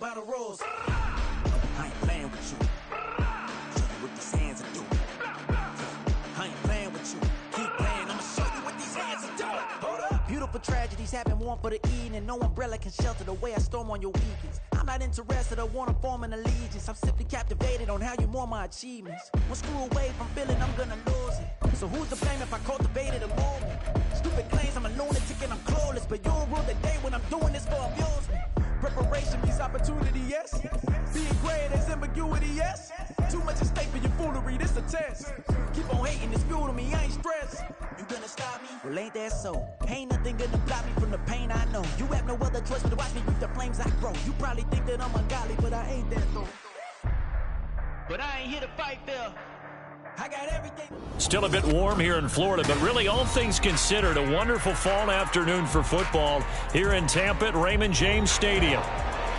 by the rules. I ain't playing with you. Show you what these hands are doing. I ain't playing with you. Keep playing, I'ma show you what these hands are doing. Hold up. Beautiful tragedies happen, one for the evening. No umbrella can shelter the way I storm on your weekends. I'm not interested, I wanna form an allegiance. I'm simply captivated on how you more my achievements. One screw away from feeling I'm gonna lose it. So who's to blame if I cultivated a movement? Stupid claims I'm a lunatic and I'm clueless, but you don't rule the day when I'm doing this for amusement. Preparation means opportunity, yes. Being great is ambiguity, yes. Too much at stake for your foolery, this a test. Keep on hating, it's fuel to me, I ain't stressed. You gonna stop me? Well, ain't that so? Ain't nothing gonna block me from the pain I know. You have no other choice but to watch me reap the flames I grow. You probably think that I'm ungodly, but I ain't that though. But I ain't here to fight, Phil. I got everything. Still a bit warm here in Florida, but really all things considered, a wonderful fall afternoon for football here in Tampa at Raymond James Stadium.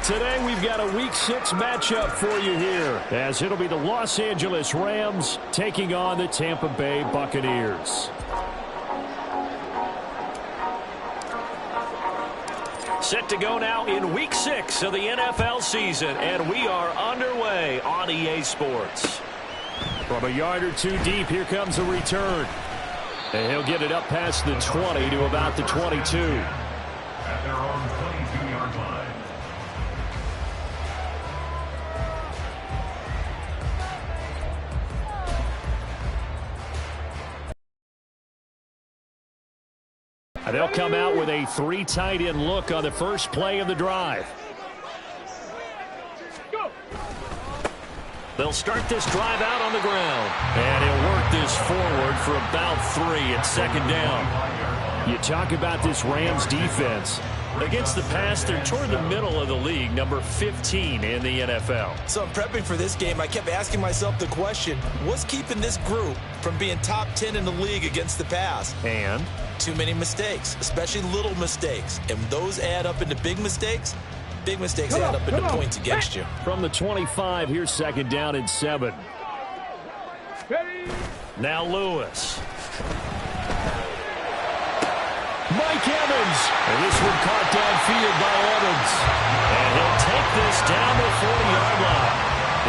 Today we've got a Week 6 matchup for you here, as it'll be the Los Angeles Rams taking on the Tampa Bay Buccaneers. Set to go now in Week 6 of the NFL season, and we are underway on EA Sports. From a yard or two deep, here comes a return. And he'll get it up past the 20 to about the 22. At their own 22-yard line. And they'll come out with a 3 tight end look on the first play of the drive. They'll start this drive out on the ground. And he'll work this forward for about 3 at second down. You talk about this Rams defense. Against the pass, they're toward the middle of the league, number 15 in the NFL. So I'm prepping for this game. I kept asking myself the question, what's keeping this group from being top 10 in the league against the pass? And? Too many mistakes, especially little mistakes. And those add up into big mistakes. Big mistakes add up into points against you. From the 25, here's second down and 7. Now Lewis. Mike Evans. And this one caught downfield by Evans. And he'll take this down the 40-yard line.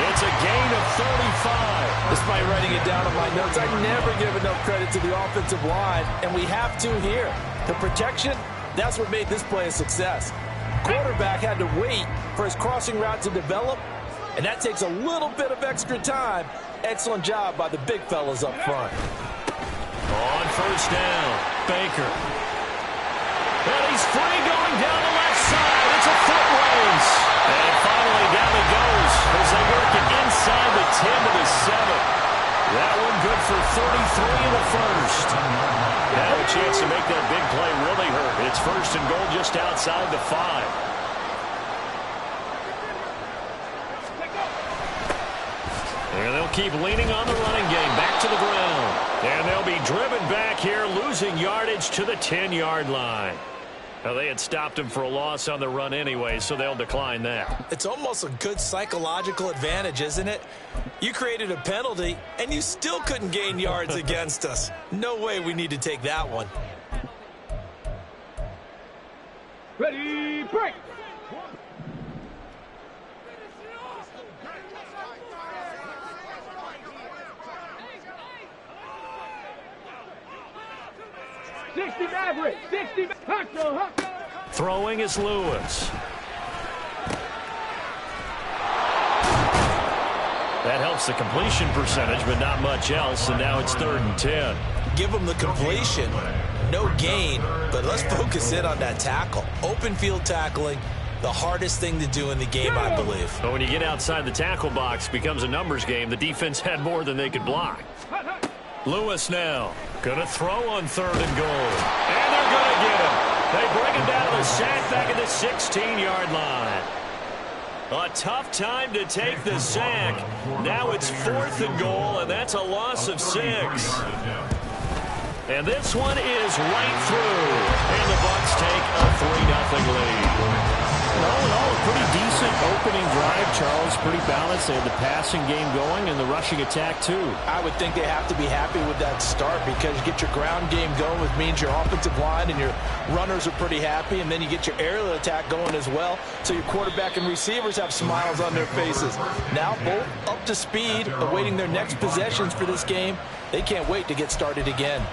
It's a gain of 35. Despite writing it down on my notes, I never give enough credit to the offensive line, and we have to here. The protection, that's what made this play a success. Quarterback had to wait for his crossing route to develop, and that takes a little bit of extra time. Excellent job by the big fellas up front. On first down, Baker. And he's free going down the left side. It's a foot race. And finally down it goes as they work it inside the 10 to the 7. That one good for 33 in the first. Now a chance to make that big play really hurt. It's first and goal just outside the 5. And they'll keep leaning on the running game. Back to the ground. And they'll be driven back here, losing yardage to the 10-yard line. Now, they had stopped him for a loss on the run anyway, so they'll decline that. It's almost a good psychological advantage, isn't it? You created a penalty, and you still couldn't gain yards against us. No way we need to take that one. Ready, break! Throwing is Lewis. That helps the completion percentage, but not much else, and now it's 3rd and 10. Give them the completion. No gain, but let's focus in on that tackle. Open field tackling, the hardest thing to do in the game, I believe. But when you get outside the tackle box, it becomes a numbers game. The defense had more than they could block. Lewis now. Going to throw on 3rd and goal. And they're going to get him. They bring him down to the sack back at the 16-yard line. A tough time to take the sack. Now it's 4th and goal, and that's a loss of 6. And this one is right through. And the Bucs take a 3-0 lead. All in all, a pretty decent opening drive, Charles. Pretty balanced. They had the passing game going and the rushing attack, too. I would think they have to be happy with that start because you get your ground game going, which means your offensive line and your runners are pretty happy, and then you get your aerial attack going as well, so your quarterback and receivers have smiles on their faces. Now both up to speed, awaiting their next possessions for this game. They can't wait to get started again.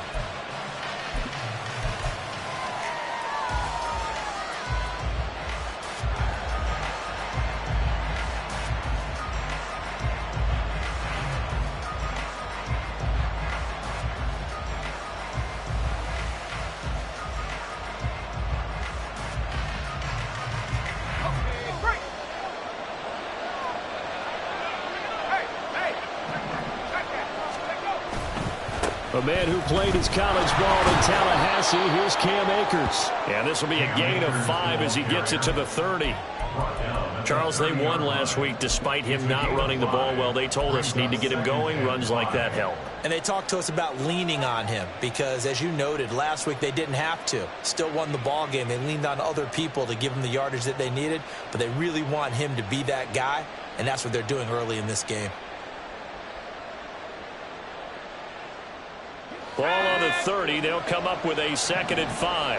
A man who played his college ball in Tallahassee, here's Cam Akers. And this will be a gain of 5 as he gets it to the 30. Charles, they won last week despite him not running the ball well. They told us need to get him going. Runs like that help. And they talked to us about leaning on him because, as you noted, last week they didn't have to. Still won the ball game. They leaned on other people to give them the yardage that they needed, but they really want him to be that guy, and that's what they're doing early in this game. Ball on the 30. They'll come up with a 2nd and 5.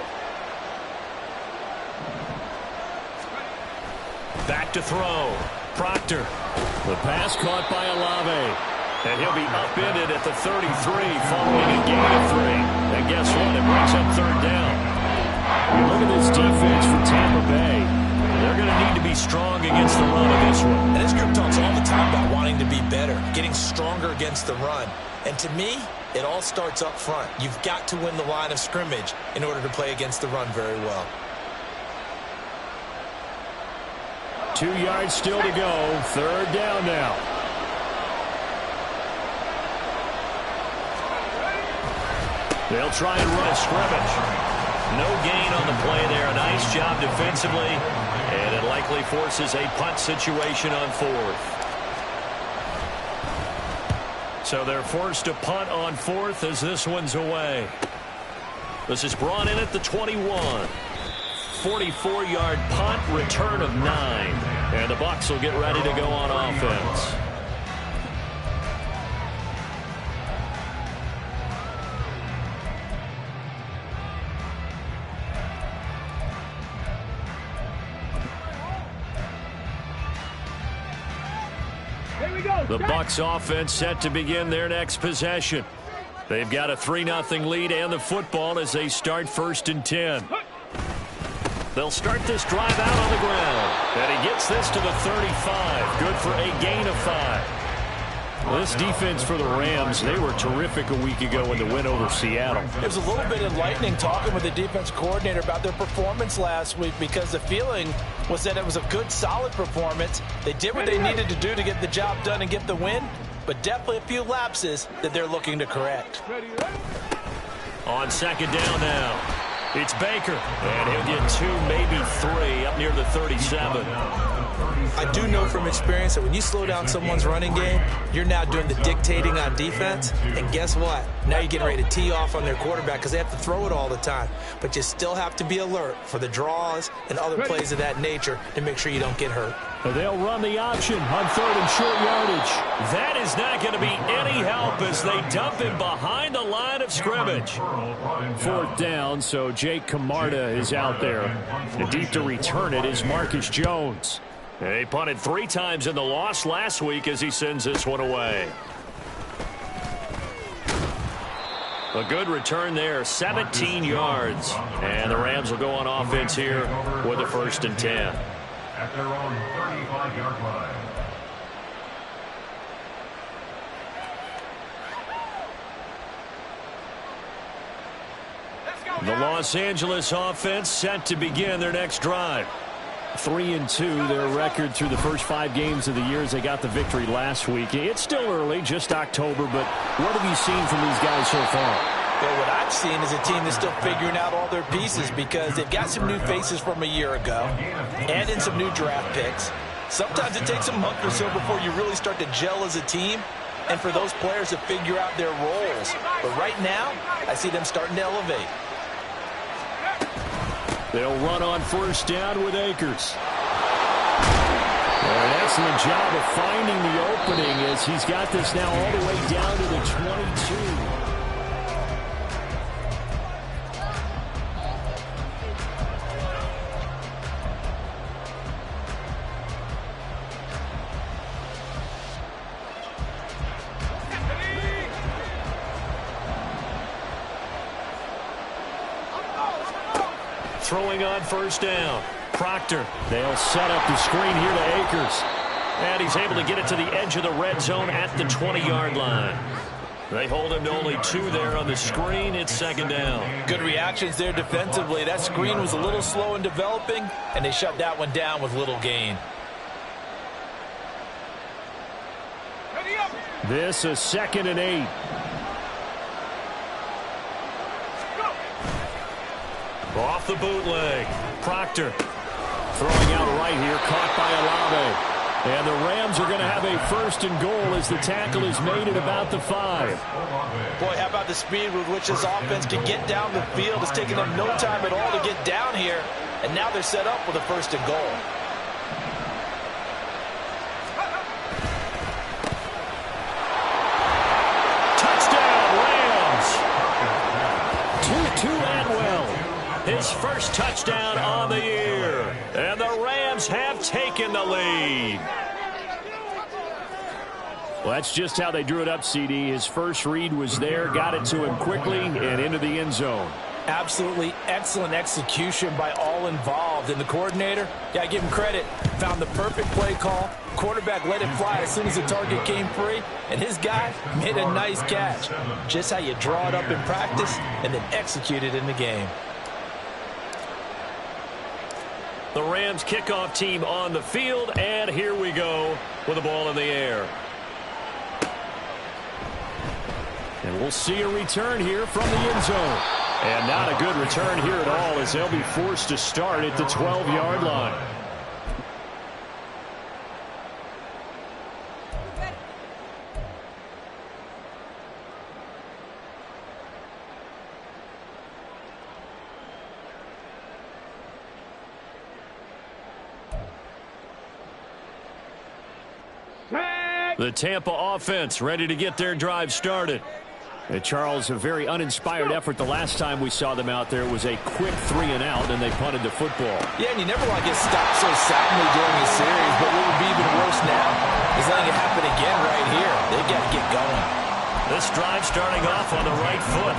Back to throw. Proctor. The pass caught by Olave. And he'll be upended at the 33 following a gain of 3. And guess what? It brings up 3rd down. Look at this defense for Tampa Bay. They're going to need to be strong against the run of this one. And this group talks all the time about wanting to be better, getting stronger against the run. And to me, it all starts up front. You've got to win the line of scrimmage in order to play against the run very well. 2 yards still to go. 3rd down now. They'll try and run a scrimmage. No gain on the play there. A nice job defensively. And it likely forces a punt situation on 4th. So they're forced to punt on 4th as this one's away. This is brought in at the 21. 44-yard punt, return of 9. And the Bucs will get ready to go on offense. The Bucs offense set to begin their next possession. They've got a 3-0 lead and the football as they start 1st and 10. They'll start this drive out on the ground. And he gets this to the 35. Good for a gain of 5. This defense for the Rams, they were terrific a week ago in the win over Seattle. It was a little bit enlightening talking with the defense coordinator about their performance last week because the feeling was that it was a good, solid performance. They did what they needed to do to get the job done and get the win, but definitely a few lapses that they're looking to correct. On 2nd down now, it's Baker, and he'll get 2, maybe 3 up near the 37. I do know from experience that when you slow down someone's running game, you're now doing the dictating on defense. And guess what? Now you're getting ready to tee off on their quarterback because they have to throw it all the time. But you still have to be alert for the draws and other plays of that nature to make sure you don't get hurt. They'll run the option on 3rd and short yardage. That is not going to be any help as they dump him behind the line of scrimmage. 4th down, so Jake Camarda is out there. And deep to return it is Marcus Jones. They punted 3 times in the loss last week as he sends this one away. A good return there, 17 yards. And the Rams will go on offense here with a 1st and 10. At their own 35-yard line. The Los Angeles offense set to begin their next drive. 3-2, their record through the first 5 games of the year as they got the victory last week. It's still early, just October, but what have you seen from these guys so far? Well, what I've seen is a team that's still figuring out all their pieces because they've got some new faces from a year ago and in some new draft picks. Sometimes it takes a month or so before you really start to gel as a team and for those players to figure out their roles. But right now, I see them starting to elevate. They'll run on 1st down with Akers. An excellent job of finding the opening as he's got this now all the way down to the 22. Throwing on first down. Proctor. They'll set up the screen here to Akers. And he's able to get it to the edge of the red zone at the 20-yard line. They hold him to only 2 there on the screen. It's second down. Good reactions there defensively. That screen was a little slow in developing, and they shut that one down with little gain. This is 2nd and 8. Off the bootleg. Proctor throwing out right here, caught by Olave. And the Rams are going to have a 1st and goal as the tackle is made at about the 5. Boy, how about the speed with which this offense can get down the field? It's taken them no time at all to get down here, and now they're set up with a 1st and goal. Touchdown, Rams! Tutu Atwell. His first touchdown on the year. And the Rams have taken the lead. Well, that's just how they drew it up, CD. His first read was there, got it to him quickly, and into the end zone. Absolutely excellent execution by all involved. And the coordinator, got to give him credit, found the perfect play call. Quarterback let it fly as soon as the target came free, and his guy made a nice catch. Just how you draw it up in practice and then execute it in the game. The Rams kickoff team on the field, and here we go with the ball in the air. And we'll see a return here from the end zone. And not a good return here at all as they'll be forced to start at the 12-yard line. The Tampa offense ready to get their drive started. And Charles, a very uninspired effort the last time we saw them out there. It was a quick 3 and out, and they punted the football. Yeah, and you never want to get stopped so soundly during a series, but what would be even worse now is letting it happen again right here. They got to get going. This drive starting off on the right foot,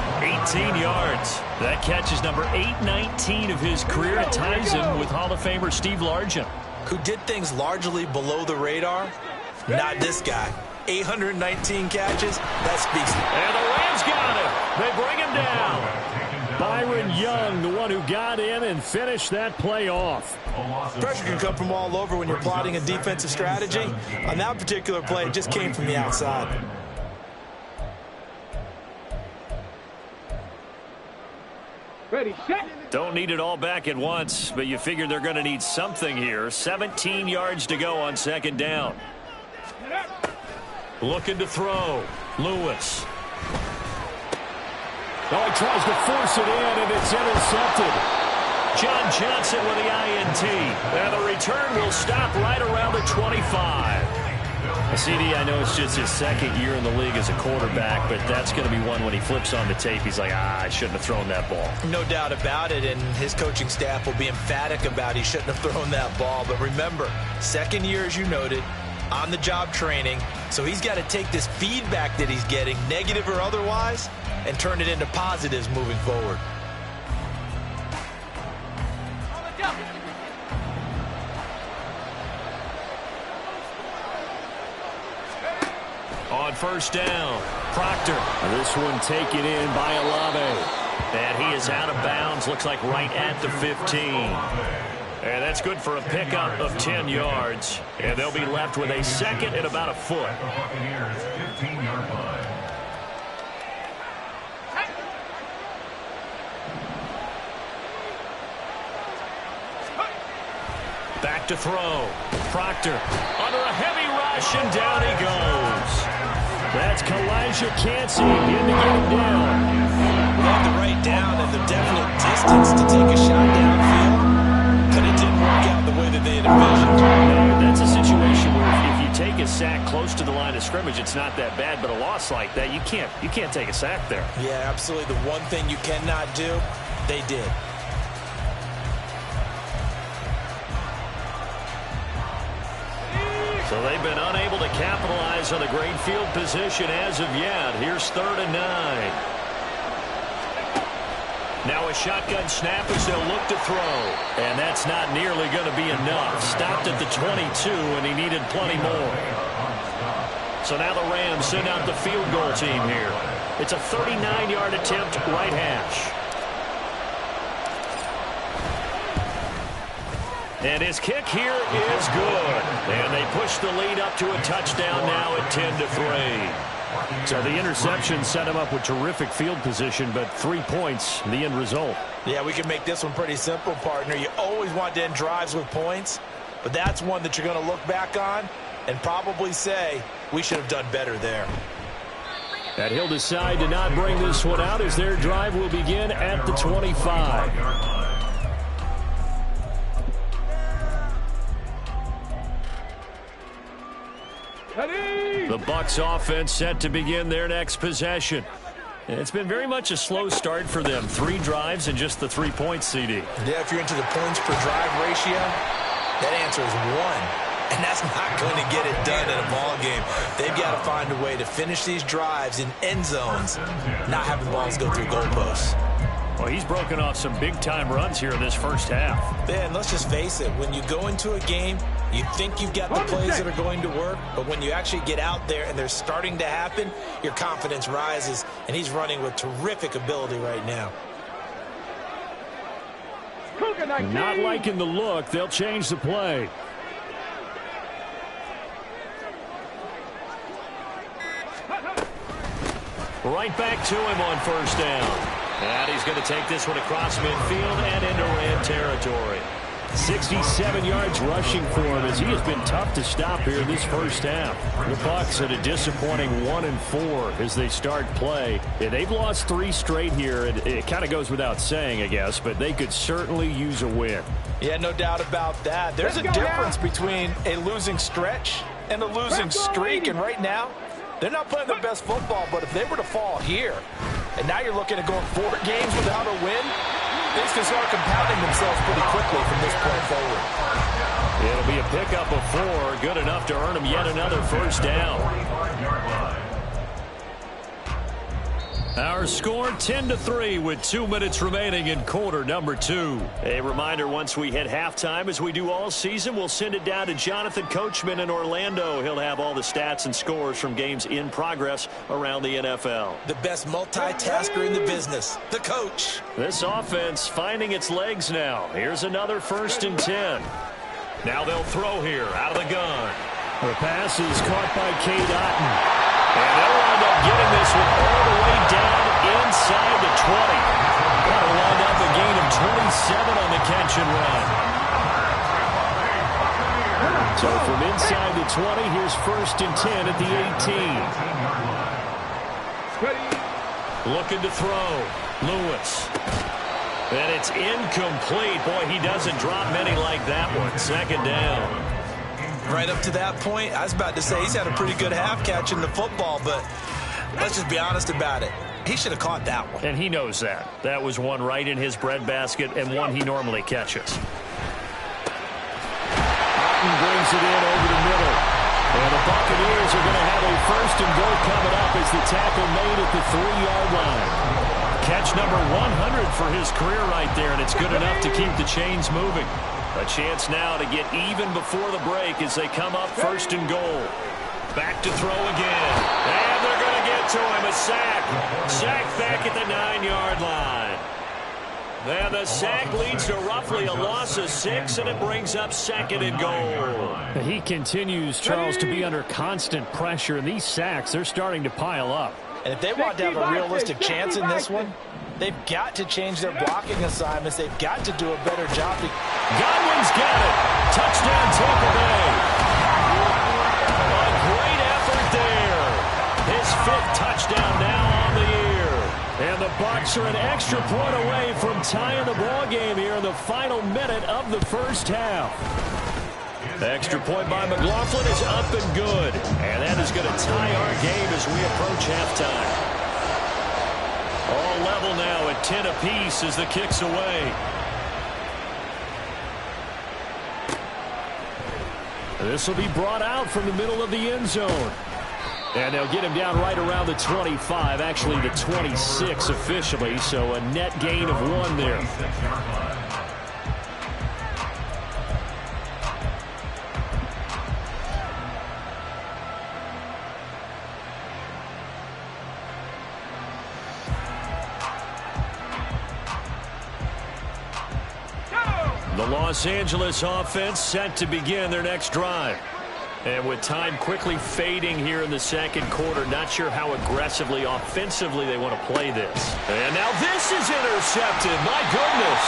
18 yards. That catch is number 819 of his career. It ties him with Hall of Famer Steve Largent, who did things largely below the radar. Not this guy. 819 catches, that speaks. And the Rams got him. They bring him down. Byron Young, the one who got in and finished that play off. Pressure can come from all over when you're plotting a defensive strategy. On that particular play, it just came from the outside. Ready, set. Don't need it all back at once, but you figure they're going to need something here. 17 yards to go on 2nd down. Looking to throw. Lewis. Oh, he tries to force it in, and it's intercepted. John Johnson with the INT. And the return will stop right around the 25. CD, I know it's just his 2nd year in the league as a quarterback, but that's going to be one when he flips on the tape. He's like, I shouldn't have thrown that ball. No doubt about it, and his coaching staff will be emphatic about he shouldn't have thrown that ball. But remember, 2nd year, as you noted, on-the-job training, so he's got to take this feedback that he's getting, negative or otherwise, and turn it into positives moving forward. On first down, Proctor. This one taken in by Olave. And he is out of bounds, looks like right at the 15. And that's good for a pickup of 10 yards. And they'll be left with a 2nd and about a foot. Back to throw. Proctor under a heavy rush, and down he goes. That's Kalijah Kancey in to get him down. They had the right down and the definite distance to take a shot downfield, but it didn't work out the way that they had envisioned. close to the line of scrimmage, it's not that bad. But a loss like that, you can't take a sack there. Yeah, absolutely. The one thing you cannot do, they did. So they've been unable to capitalize on a great field position as of yet. Here's 3rd and 9. Now a shotgun snap as they'll look to throw. And that's not nearly going to be enough. Stopped at the 22, and he needed plenty more. So now the Rams send out the field goal team here. It's a 39-yard attempt, right hash. And his kick here is good. And they push the lead up to a touchdown now at 10-3. So the interception set him up with terrific field position, but 3 points, the end result. Yeah, we can make this one pretty simple, partner. You always want to end drives with points, but that's one that you're going to look back on and probably say, we should have done better there. And he'll decide to not bring this one out as their drive will begin at the 25. The Bucs offense set to begin their next possession. And it's been very much a slow start for them. 3 drives and just the 3 points, CD. Yeah, if you're into the points per drive ratio, that answer is 1. And that's not going to get it done in a ball game. They've got to find a way to finish these drives in end zones, not having balls go through goalposts. Well, he's broken off some big-time runs here in this first half. Yeah, and let's just face it. When you go into a game, you think you've got the plays that are going to work, but when you actually get out there and they're starting to happen, your confidence rises, and he's running with terrific ability right now. Not liking the look. They'll change the play. Right back to him on first down. And he's going to take this one across midfield and into Ram territory. 67 yards rushing for him as he has been tough to stop here in this first half. The Bucs at a disappointing 1-4 as they start play. Yeah, they've lost 3 straight here, and it kind of goes without saying, I guess, but they could certainly use a win. Yeah, no doubt about that. There's a difference between a losing stretch and a losing streak, and right now, they're not playing their best football, but if they were to fall here, and now you're looking at going 4 games without a win, things can start compounding themselves pretty quickly from this point forward. It'll be a pickup of 4, good enough to earn them yet another first down. Our score 10-3 with 2 minutes remaining in quarter number 2. A reminder, once we hit halftime, as we do all season, we'll send it down to Jonathan Coachman in Orlando. He'll have all the stats and scores from games in progress around the NFL. The best multitasker in the business, the coach. This offense finding its legs now. Here's another 1st and 10. Now they'll throw here out of the gun. The pass is caught by Cade Otton. And they'll wind up getting this one all the way down inside the 20. That'll wind up a gain of 27 on the catch and run. So from inside the 20, here's 1st and 10 at the 18. Looking to throw. Lewis. And it's incomplete. Boy, he doesn't drop many like that one. 2nd down. Right up to that point, I was about to say he's had a pretty good half catching the football, but let's just be honest about it. He should have caught that one. And he knows that. That was one right in his breadbasket and one he normally catches. Otton brings it in over the middle. And the Buccaneers are going to have a 1st and goal coming up as the tackle made at the 3-yard line. Catch number 100 for his career right there, and it's good enough to keep the chains moving. A chance now to get even before the break as they come up 1st and goal. Back to throw again. And they're going to get to him. A sack. Sack back at the 9-yard line. And the sack leads to roughly a loss of 6, and it brings up 2nd and goal. He continues, Charles, to be under constant pressure. And these sacks, they're starting to pile up. And if they want to have a realistic chance in this one, they've got to change their blocking assignments. They've got to do a better job. Godwin's got it. Touchdown, Tampa Bay. A great effort there. His 5th touchdown now on the year. And the Bucs are an extra point away from tying the ball game here in the final minute of the first half. Extra point by McLaughlin is up and good. And that is going to tie our game as we approach halftime. All level now at 10 apiece as the kick's away. This will be brought out from the middle of the end zone. And they'll get him down right around the 25, actually the 26 officially, so a net gain of 1 there. The Los Angeles offense set to begin their next drive. And with time quickly fading here in the second quarter, not sure how aggressively, offensively they want to play this. And now this is intercepted. My goodness.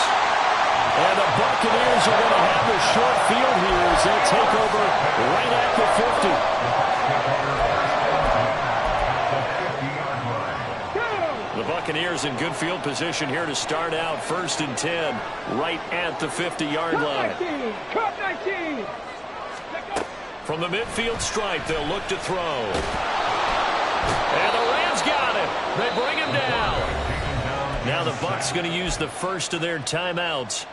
And the Buccaneers are going to have the short field here as they take over right at the 50. The Buccaneers in good field position here to start out 1st and 10 right at the 50-yard line. Cut 19. From the midfield stripe, they'll look to throw. And the Rams got it. They bring him down. Now the Bucs going to use the first of their timeouts,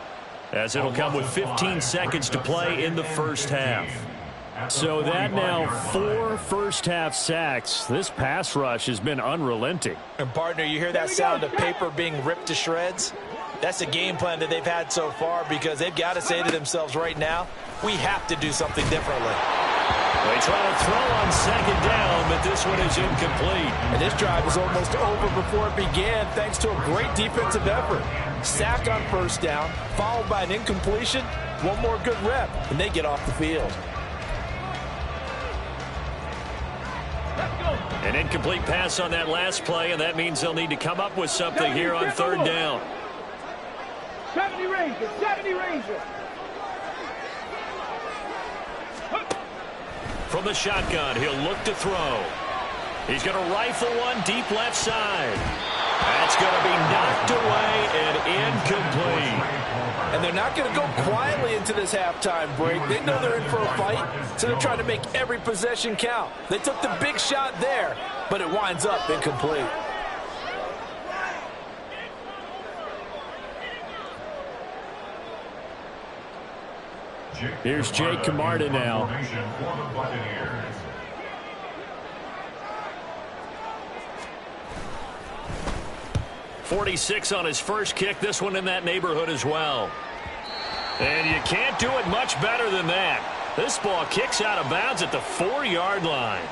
as it'll come with 15 seconds to play in the first half. So that now 4 first-half sacks. This pass rush has been unrelenting. And, partner, you hear that sound of paper being ripped to shreds? That's the game plan that they've had so far, because they've got to say to themselves right now, we have to do something differently. They try to throw on 2nd down, but this one is incomplete. And this drive was almost over before it began thanks to a great defensive effort. Sack on 1st down, followed by an incompletion, one more good rep, and they get off the field. An incomplete pass on that last play, and that means they'll need to come up with something here on 3rd down. 70 Rangers, 70 Rangers. From the shotgun, he'll look to throw. He's going to rifle one deep left side. That's going to be knocked away and incomplete. And they're not going to go quietly into this halftime break. They know they're in for a fight, so they're trying to make every possession count. They took the big shot there, but it winds up incomplete. Here's Jake Camarda now. 46 on his first kick. This one in that neighborhood as well. And you can't do it much better than that. This ball kicks out of bounds at the 4-yard line.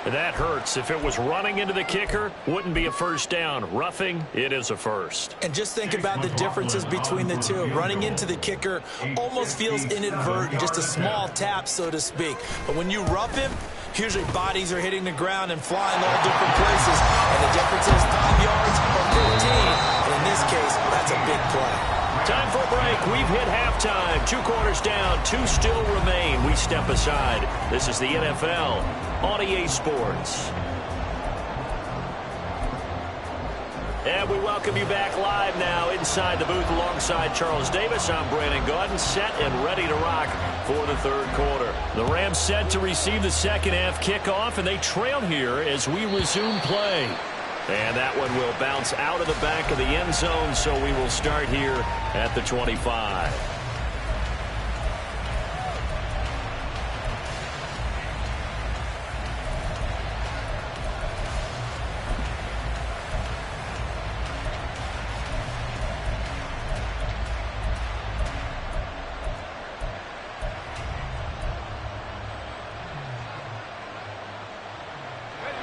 That hurts. If it was running into the kicker, wouldn't be a first down. Roughing, it is a first. And just think about the differences between the two. Running into the kicker almost feels inadvertent, just a small tap, so to speak. But when you rough him, usually bodies are hitting the ground and flying all different places. And the difference is 5 yards or 15. And in this case, that's a big play. Time for a break. We've hit halftime. 2 quarters down. 2 still remain. We step aside. This is the NFL on EA Sports. And we welcome you back live now inside the booth alongside Charles Davis. I'm Brandon Gaudin, set and ready to rock for the 3rd quarter. The Rams set to receive the second half kickoff, and they trail here as we resume play. And that one will bounce out of the back of the end zone, so we will start here at the 25.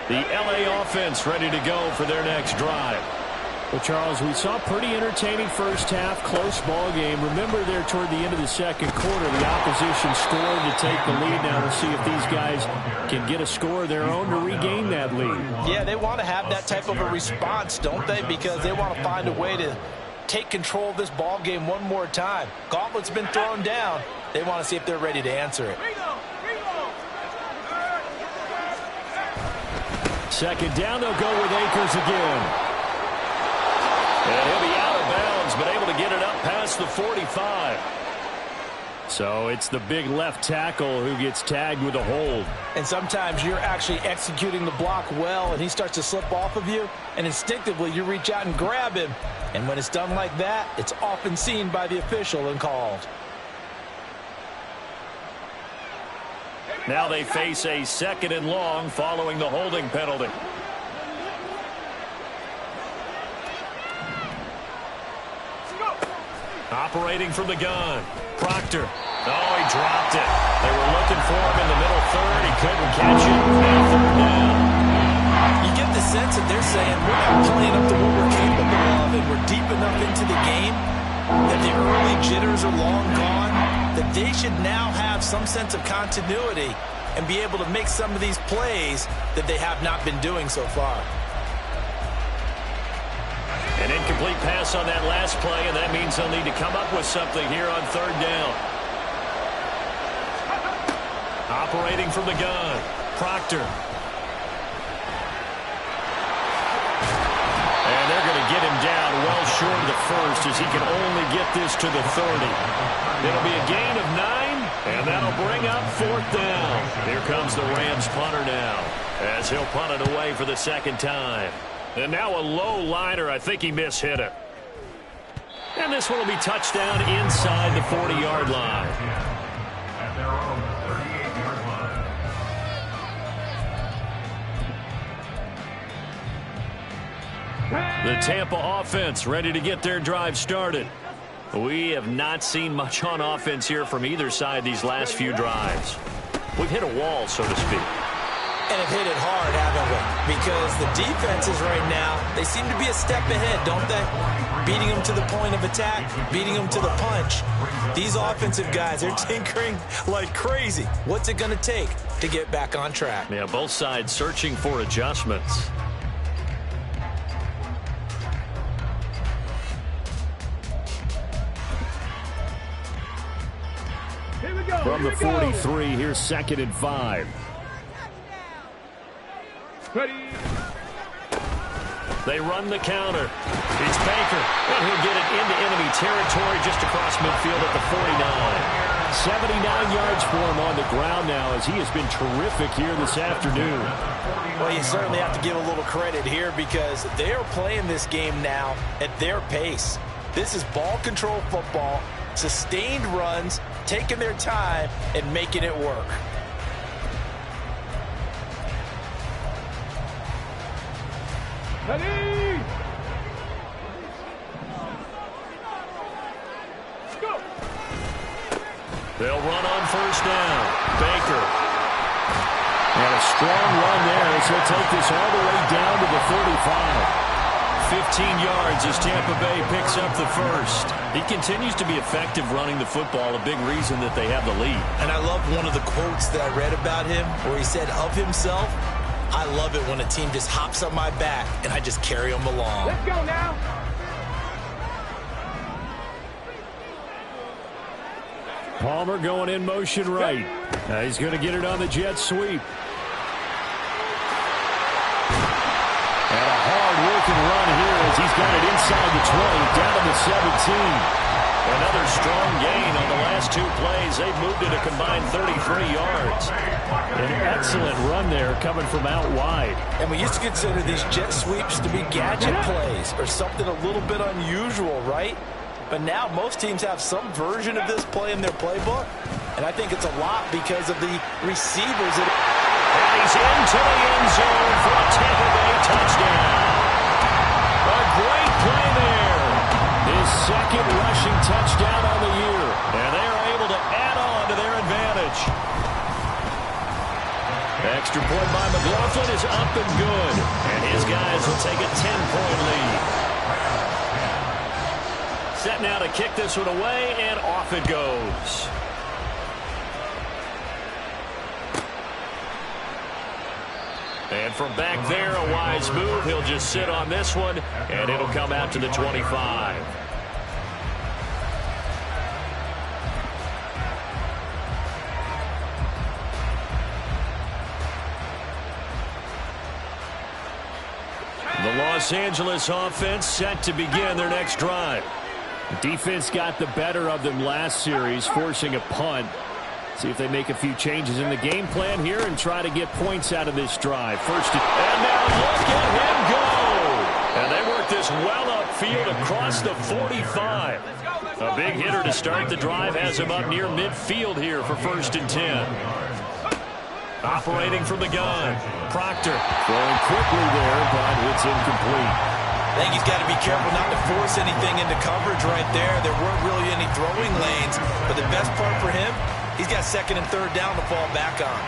The LA offense ready to go for their next drive. Well, Charles, we saw pretty entertaining first half, close ball game. Remember there toward the end of the second quarter, the opposition scored to take the lead. Now we'll see if these guys can get a score of their own to regain that lead. Yeah, they want to have that type of a response, don't they? Because they want to find a way to take control of this ball game one more time. Gauntlet's been thrown down. They want to see if they're ready to answer it. Second down, they'll go with Akers again. And he'll be out of bounds, but able to get it up past the 45. So it's the big left tackle who gets tagged with a hold. And sometimes you're actually executing the block well, and he starts to slip off of you, and instinctively you reach out and grab him. And when it's done like that, it's often seen by the official and called. Now they face a 2nd and long following the holding penalty. Operating from the gun. Proctor. Oh, he dropped it. They were looking for him in the middle third. He couldn't catch it. Now 3rd down. You get the sense that they're saying we're not playing up to what we're capable of, and we're deep enough into the game that the early jitters are long gone, that they should now have some sense of continuity and be able to make some of these plays that they have not been doing so far. An incomplete pass on that last play, and that means they'll need to come up with something here on 3rd down. Operating from the gun, Proctor. And they're going to get him down well short of the first as he can only get this to the 30. It'll be a gain of 9, and that'll bring up 4th down. Here comes the Rams punter now as he'll punt it away for the 2nd time. And now a low liner. I think he mishit it. And this one will be touchdown inside the 40-yard line. At their own 38-yard line. The Tampa offense ready to get their drive started. We have not seen much on offense here from either side these last few drives. We've hit a wall, so to speak. And have hit it hard, haven't we? Because the defenses right now, they seem to be a step ahead, don't they? Beating them to the point of attack, beating them to the punch. These offensive guys are tinkering like crazy. What's it going to take to get back on track? Yeah, both sides searching for adjustments. Here we go. From the Here we go. 43, here's 2nd and 5. Ready. They run the counter. It's Baker, and he'll get it into enemy territory just across midfield at the 49. 79 yards for him on the ground now as he has been terrific here this afternoon. Well, you certainly have to give a little credit here because they are playing this game now at their pace. This is ball control football, sustained runs, taking their time, and making it work. Ready. Go. They'll run on 1st down. Baker. And a strong run there as he'll take this all the way down to the 35. 15 yards as Tampa Bay picks up the 1st. He continues to be effective running the football, a big reason that they have the lead. And I love one of the quotes that I read about him where he said of himself, I love it when a team just hops on my back and I just carry them along. Let's go now. Palmer going in motion right. He's going to get it on the jet sweep. And a hard-working run here as he's got it inside the 20, down to the 17. Another strong gain on the last 2 plays. They've moved it a combined 33 yards. An excellent run there coming from out wide. And we used to consider these jet sweeps to be gadget plays or something a little bit unusual, right? But now most teams have some version of this play in their playbook. And I think it's a lot because of the receivers. And he's into the end zone for a Tampa Bay touchdown. A great play there. His 2nd rushing touchdown on the year. And they are able to add on to their advantage. Extra point by McLaughlin is up and good. And his guys will take a 10-point lead. Set now to kick this one away, and off it goes. And from back there, a wise move. He'll just sit on this one, and it'll come out to the 25. The Los Angeles offense set to begin their next drive. Defense got the better of them last series, forcing a punt. See if they make a few changes in the game plan here and try to get points out of this drive. First, and now look at him go! And they work this well upfield across the 45. A big hitter to start the drive has him up near midfield here for 1st and 10. Operating from the gun, Proctor throwing quickly there, but it's incomplete. I think he's got to be careful not to force anything into coverage right there. There weren't really any throwing lanes, but the best part for him, he's got 2nd and 3rd down to fall back on.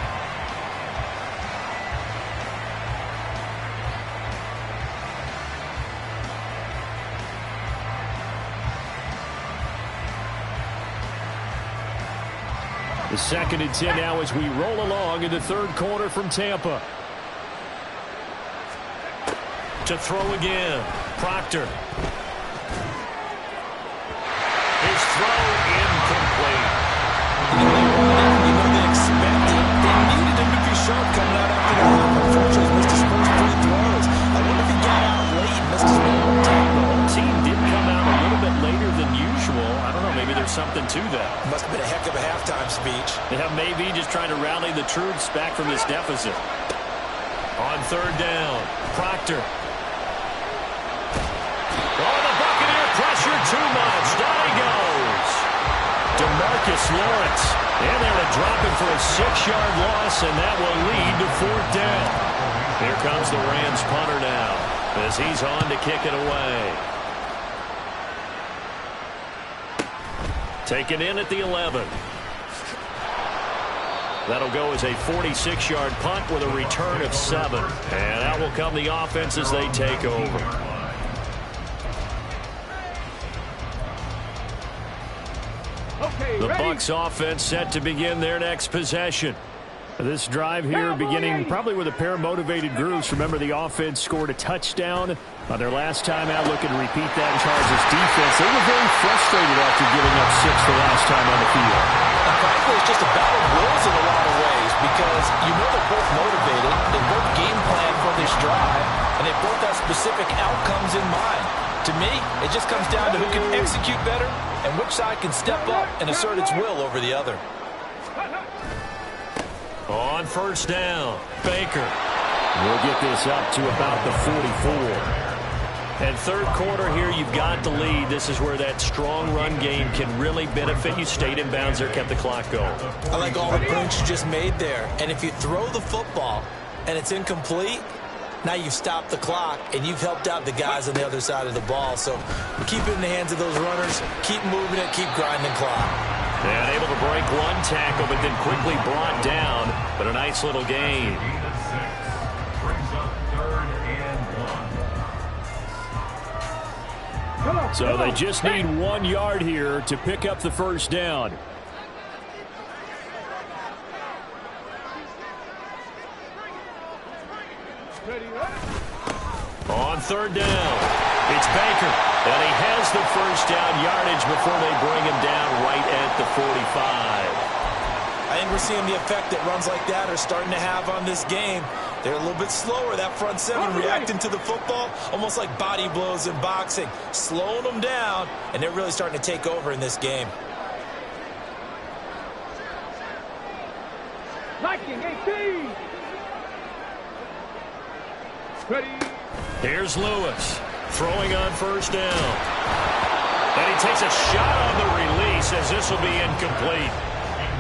The 2nd and 10 now as we roll along in the 3rd quarter from Tampa. To throw again, Proctor. His throw incomplete. They expected. They needed him to be sharp coming out after the half. Unfortunately, he missed his first 3 throws. I wonder if he got out late and missed his one tackle. The team did come out a little bit later than usual. I don't know, maybe there's something to that. Must have been a heck of a halftime speech. Yeah, maybe just trying to rally the troops back from this deficit. On 3rd down, Proctor. Oh, the Buccaneer pressure too much. Down he goes. DeMarcus Lawrence. And they're going to drop him for a 6-yard loss, and that will lead to 4th down. Here comes the Rams punter now as he's on to kick it away. Taken in at the 11. That'll go as a 46-yard punt with a return of 7. And out will come the offense as they take over. The Bucs offense set to begin their next possession. This drive here beginning probably with a pair of motivated groups. Remember, the offense scored a touchdown on their last time out. Looking to repeat that in Chargers defense. They were very frustrated after giving up 6 the last time on the field. And frankly, it's just a battle of wills in a lot of ways because you know they're both motivated. They both game plan for this drive, and they both have specific outcomes in mind. To me, it just comes down to who can execute better and which side can step up and assert its will over the other. On 1st down, Baker. We'll get this up to about the 44. And 3rd quarter here, you've got the lead. This is where that strong run game can really benefit you. Stayed in bounds there, kept the clock going. I like all the points you just made there. And if you throw the football and it's incomplete, now you've stopped the clock and you've helped out the guys on the other side of the ball. So keep it in the hands of those runners. Keep moving it. Keep grinding the clock. And able to break one tackle, but then quickly brought down. But a nice little gain. Brings up 3rd and 1. So they just need 1 yard here to pick up the 1st down. On 3rd down, it's Baker. And he has the 1st down yardage before they bring him down right at the 45. I think we're seeing the effect that runs like that are starting to have on this game. They're a little bit slower, that front 7 reacting to the football, almost like body blows in boxing, slowing them down, and they're really starting to take over in this game. Liking 18. Ready. Here's Lewis throwing on 1st down. And he takes a shot on the release as this will be incomplete.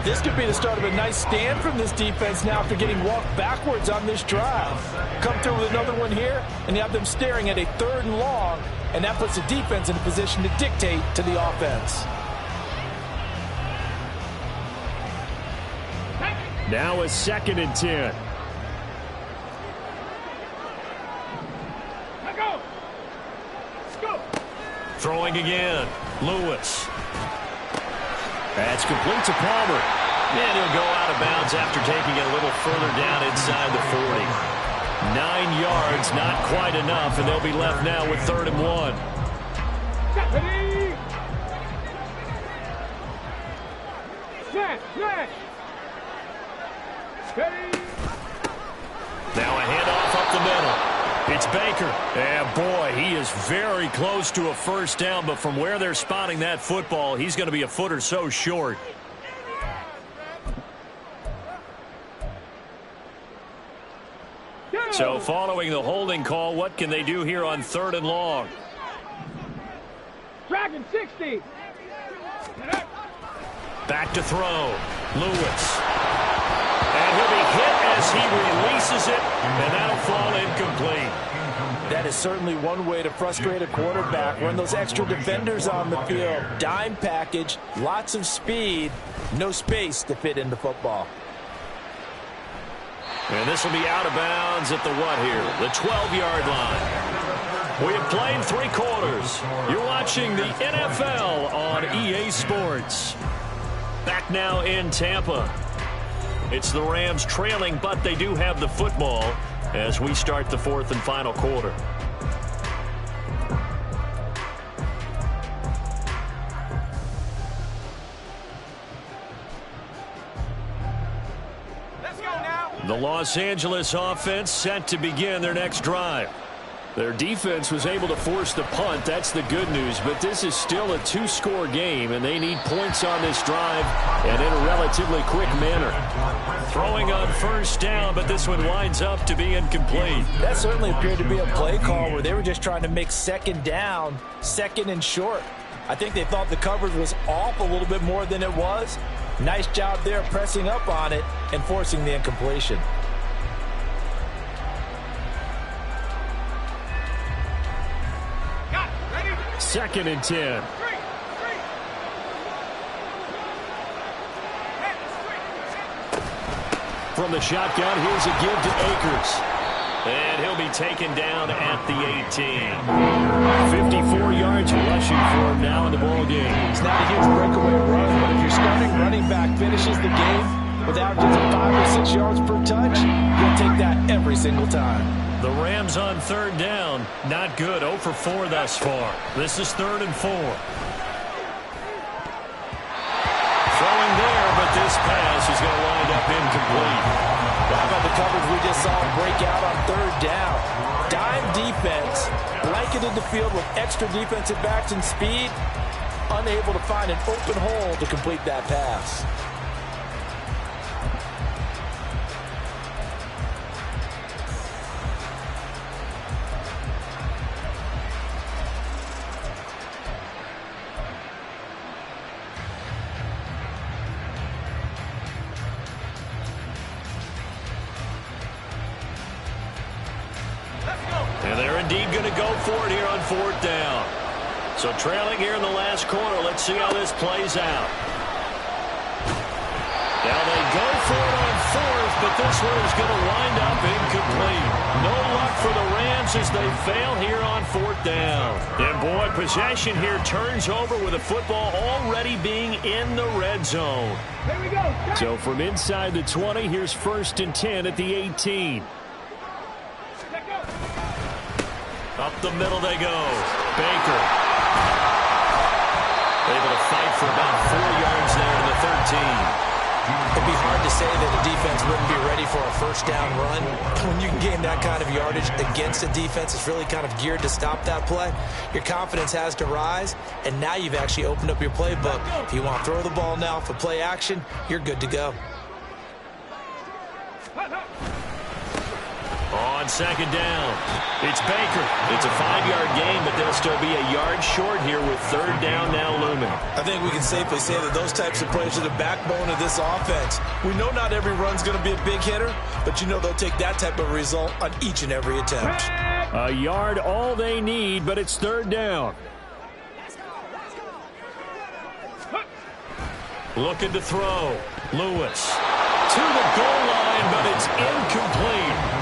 This could be the start of a nice stand from this defense now after getting walked backwards on this drive. Come through with another one here, and you have them staring at a 3rd and long, and that puts the defense in a position to dictate to the offense. Now a 2nd and 10. Throwing again, Lewis. That's complete to Palmer. And he'll go out of bounds after taking it a little further down inside the 40. 9 yards, not quite enough, and they'll be left now with 3rd and 1. Ready. Smash. Ready. Now a handoff up the middle. It's Baker. And boy, he is very close to a first down, but from where they're spotting that football, he's going to be a foot or so short. So following the holding call, what can they do here on 3rd and long? Dragon 60. Back to throw. Lewis. And he'll be hit as he releases it, and that'll fall incomplete. That is certainly one way to frustrate a quarterback. Run those extra defenders on the field. Dime package, lots of speed, no space to fit into football. And this will be out of bounds at the what here? The 12-yard line. We have played 3 quarters. You're watching the NFL on EA Sports. Back now in Tampa. It's the Rams trailing, but they do have the football as we start the 4th and final quarter. The Los Angeles offense set to begin their next drive. Their defense was able to force the punt. That's the good news. But this is still a 2-score game, and they need points on this drive and in a relatively quick manner. Throwing on first down, but this one winds up to be incomplete. That certainly appeared to be a play call where they were just trying to make 2nd down, 2nd and short. I think they thought the coverage was off a little bit more than it was. Nice job there pressing up on it and forcing the incompletion. Second and 10. From the shotgun, here's a give to Akers. And he'll be taken down at the 18. 54 yards rushing for him now in the ball game. It's not a huge breakaway run, but if your starting running back finishes the game with averages of 5 or 6 yards per touch, you'll take that every single time. The Rams on 3rd down. Not good. 0 for 4 thus far. This is 3rd and 4. Throwing there, but this pass is going to wind up incomplete. How about the coverage we just saw break out on 3rd down? Dime defense, blanketed the field with extra defensive backs and speed, unable to find an open hole to complete that pass. And they're indeed going to go for it here on 4th down. So trailing here in the last quarter. Let's see how this plays out. Now they go for it on 4th, but this one is going to wind up incomplete. No luck for the Rams as they fail here on 4th down. And boy, possession here turns over with the football already being in the red zone. Here we go. So from inside the 20, here's 1st and 10 at the 18. Up the middle they go. Baker. Able to fight for about 4 yards there to the 13. It'd be hard to say that a defense wouldn't be ready for a first down run. When you can gain that kind of yardage against a defense that's really kind of geared to stop that play, your confidence has to rise, and now you've actually opened up your playbook. If you want to throw the ball now for play action, you're good to go. On 2nd down, it's Baker. It's a 5-yard gain, but they'll still be a yard short here with 3rd down now looming. I think we can safely say that those types of plays are the backbone of this offense. We know not every run's going to be a big hitter, but you know they'll take that type of result on each and every attempt. A yard all they need, but it's 3rd down. Looking to throw. Lewis to the goal line, but it's incomplete.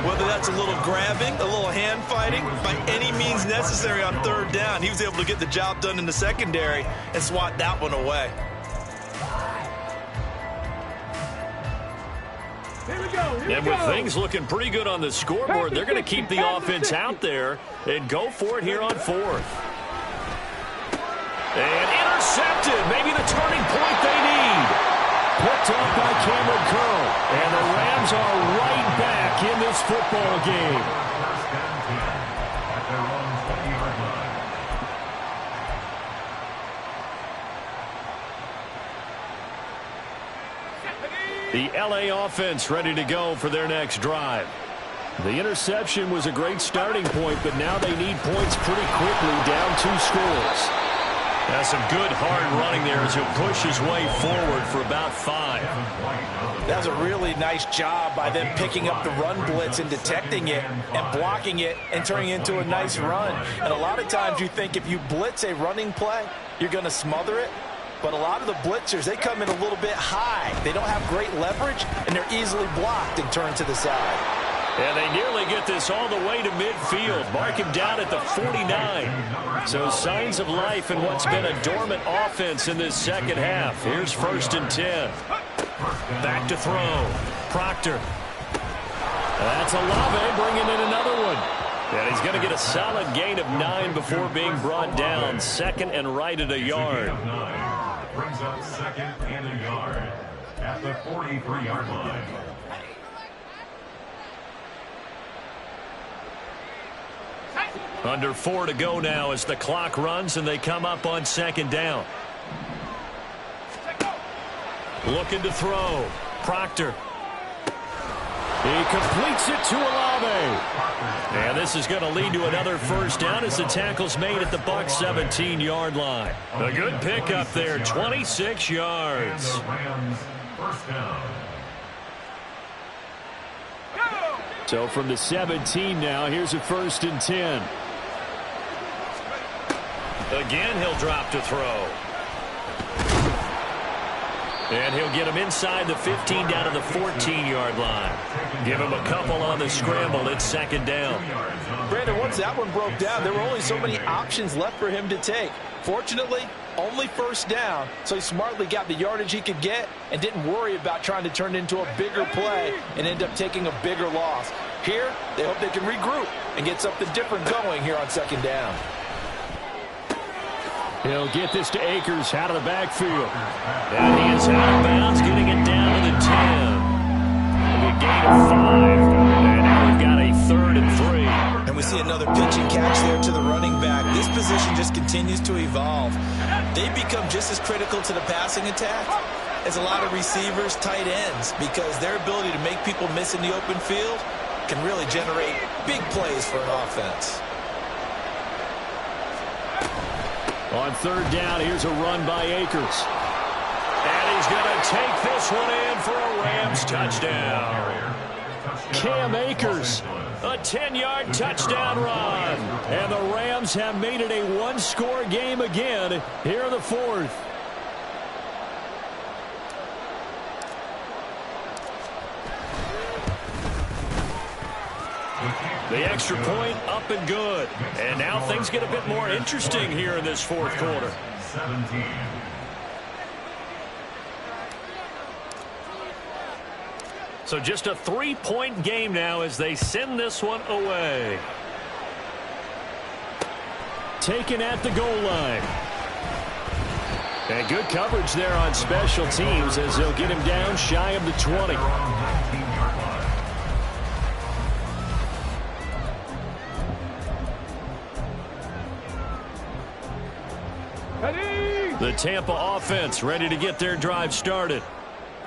Whether that's a little grabbing, a little hand fighting, by any means necessary on 3rd down, he was able to get the job done in the secondary and swat that one away. Here we go. And with things looking pretty good on the scoreboard, they're going to keep the offense out there and go for it here on 4th. And intercepted. Maybe the turning point they need. Picked picked up by Cameron Curl. And the Rams are right back in this football game. First and 10 at their own 20-yard line. The LA offense ready to go for their next drive. The interception was a great starting point, but now they need points pretty quickly, down 2 scores. That's some good hard running there as he'll push his way forward for about 5. That was a really nice job by them picking up the run blitz and detecting it and blocking it and turning it into a nice run. And a lot of times you think if you blitz a running play, you're going to smother it. But a lot of the blitzers, they come in a little bit high. They don't have great leverage, and they're easily blocked and turned to the side. And they nearly get this all the way to midfield. Mark him down at the 49. So signs of life in what's been a dormant offense in this second half. Here's 1st and 10. Back to throw. Proctor. That's Olave bringing in another one. And he's going to get a solid gain of 9 before being brought down. 2nd and right at a yard. Brings up 2nd and a yard at the 43-yard line. Under 4 to go now as the clock runs and they come up on 2nd down. Looking to throw. Proctor. He completes it to Olave. And this is going to lead to another 1st down as the tackle's made at the Bucs 17-yard line. A good pickup there, 26 yards. And the Rams, 1st down. So from the 17 now, here's a 1st and 10. Again, he'll drop to throw. And he'll get him inside the 15 down to the 14-yard line. Give him a couple on the scramble. It's 2nd down. Brandon, once that one broke down, there were only so many options left for him to take. Fortunately, only 1st down, so he smartly got the yardage he could get and didn't worry about trying to turn it into a bigger play and end up taking a bigger loss. Here, they hope they can regroup and get something different going here on 2nd down. He'll get this to Akers out of the backfield. And he is out of bounds, getting it down to the 10. A gain of 5. And now we've got a 3rd and 3. And we see another pitch and catch there to the running back. This position just continues to evolve. They become just as critical to the passing attack as a lot of receivers, tight ends, because their ability to make people miss in the open field can really generate big plays for an offense. On 3rd down, here's a run by Akers. And he's going to take this one in for a Rams touchdown. Cam Akers, a 10-yard touchdown run. And the Rams have made it a 1-score game again here in the 4th. The extra point up and good. And now things get a bit more interesting here in this 4th quarter. 17. So just a 3-point game now as they send this one away. Taken at the goal line. And good coverage there on special teams as they'll get him down shy of the 20. The Tampa offense ready to get their drive started.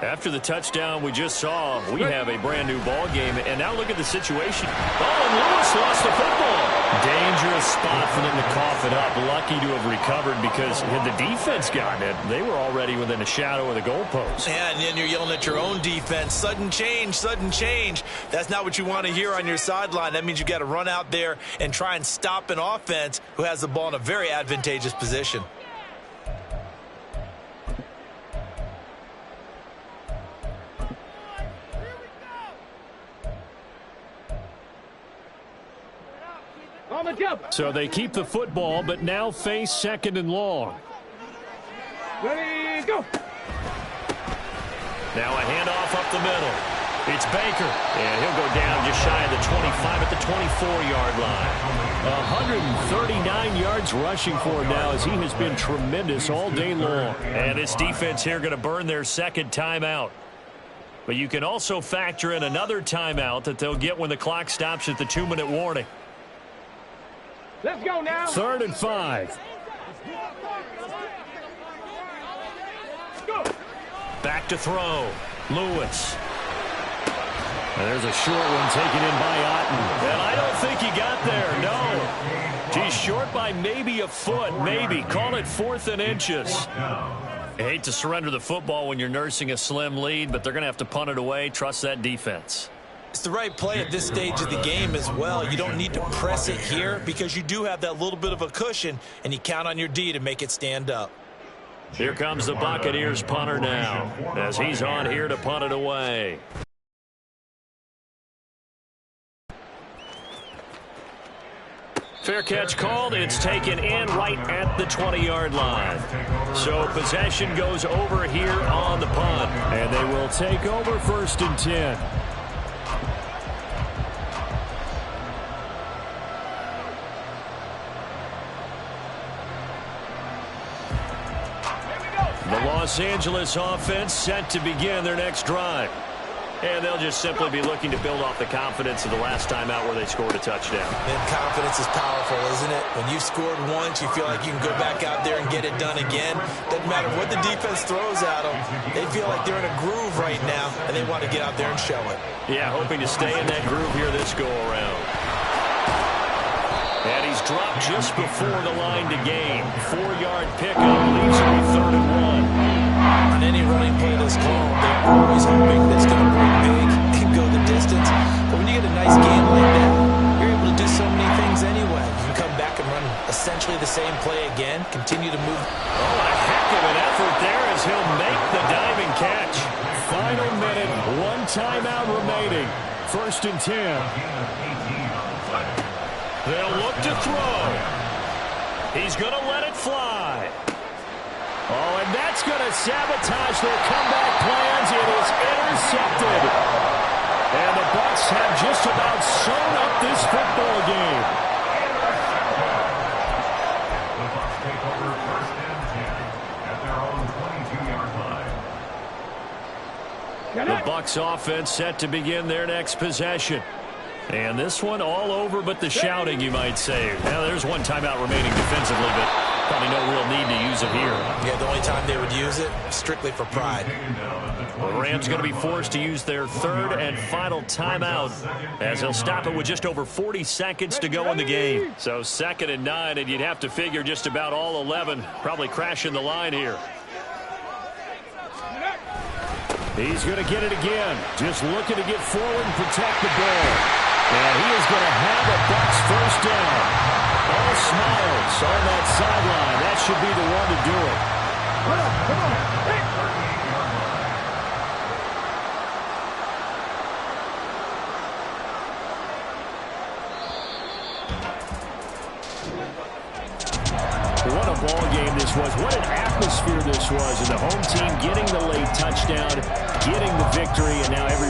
After the touchdown we just saw, we have a brand new ball game. And now look at the situation. Oh, and Lewis lost the football. Dangerous spot for them to cough it up. Lucky to have recovered because had the defense gotten it, they were already within a shadow of the goalpost. Yeah, and then you're yelling at your own defense. Sudden change, sudden change. That's not what you want to hear on your sideline. That means you got to run out there and try and stop an offense who has the ball in a very advantageous position. So they keep the football, but now face 2nd and long. Ready, go. Now a handoff up the middle. It's Baker, and he'll go down just shy of the 25 at the 24-yard line. 139 yards rushing for him now as he has been tremendous all day long. And this defense here going to burn their second timeout. But you can also factor in another timeout that they'll get when the clock stops at the 2-minute warning. Let's go now. 3rd and 5. Go. Back to throw. Lewis. And there's a short one taken in by Otten. And I don't think he got there, no. He's short by maybe a foot, maybe. Call it 4th and inches. I hate to surrender the football when you're nursing a slim lead, but they're going to have to punt it away. Trust that defense. It's the right play at this stage of the game as well. You don't need to press it here because you do have that little bit of a cushion, and you count on your D to make it stand up. Here comes the Buccaneers punter now as he's on here to punt it away. Fair catch called. It's taken in right at the 20-yard line. So possession goes over here on the punt. And they will take over 1st and 10. The Los Angeles offense set to begin their next drive. And they'll just simply be looking to build off the confidence of the last time out where they scored a touchdown. And confidence is powerful, isn't it? When you've scored once, you feel like you can go back out there and get it done again. Doesn't matter what the defense throws at them. They feel like they're in a groove right now, and they want to get out there and show it. Yeah, hoping to stay in that groove here this go-around. And he's dropped just before the line to gain. 4-yard pickup leaves him with 3rd and 1. On any running play this called, they're always hoping that's going to break big and go the distance. But when you get a nice game like that, you're able to do so many things anyway. You can come back and run essentially the same play again, continue to move. Oh, a heck of an effort there as he'll make the diving catch. Final minute, 1 timeout remaining. 1st and 10. They'll look to throw. He's going to let it fly. Oh, and that's going to sabotage their comeback plans. It is intercepted. And the Bucs have just about sewn up this football game. The Bucs take over 1st and 10 at their own 22-yard line. The Bucs offense set to begin their next possession. And this one all over but the shouting, you might say. Now, there's 1 timeout remaining defensively, but probably no real need to use it here. Yeah, the only time they would use it, strictly for pride. The Rams going to be forced to use their 3rd and final timeout as they'll stop it with just over 40 seconds to go in the game. So 2nd and 9, and you'd have to figure just about all 11 probably crashing the line here. He's going to get it again. Just looking to get forward and protect the ball. And he is going to have a Bucs 1st down. All smiles on that sideline. That should be the one to do it. Come on. What a ball game this was. What an atmosphere this was. And the home team getting the late touchdown, getting the victory, and now everybody